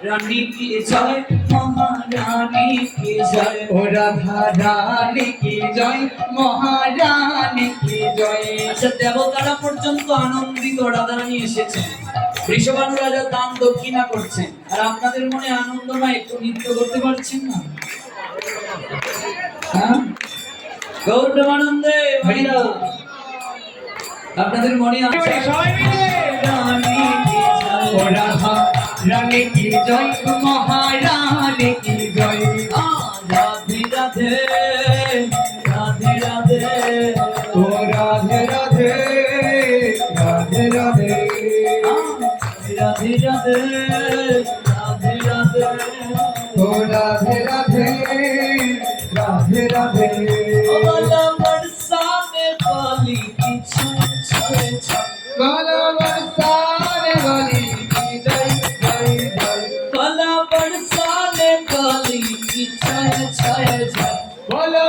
রানী কি জয়, মহারানী কি জয়, ও রাধা রানী কি জয়, মহারানী কি জয়। আচ্ছা, দেবতারা পর্যন্ত আনন্দিত রাধারানী এসেছেন। বৃষভানু রাজা দান দক্ষিণা করছেন, আর আপনাদের মনে আনন্দ না, একটু নৃত্য করতে পারছেন না? হ্যাঁ, গৌরবানন্দে ভাইরা, আপনাদের মনে আছে? রানী কি জয়, ও রাধা রানী কি জয়, মহারানী কি জয়। রাধে রাধে রাধে রাধে, ও রাধে রাধে রাধে রাধে, রাধে রাধে রাধে রাধে, ও রাধে রাধে রাধে রাধে। বালা বরসানে বালি কি ছয় ছয় ছয়, বালা বরসানে বালি কি জয় জয় জয়, বালা বরসানে বালি কি ছয় ছয় ছয়, বালা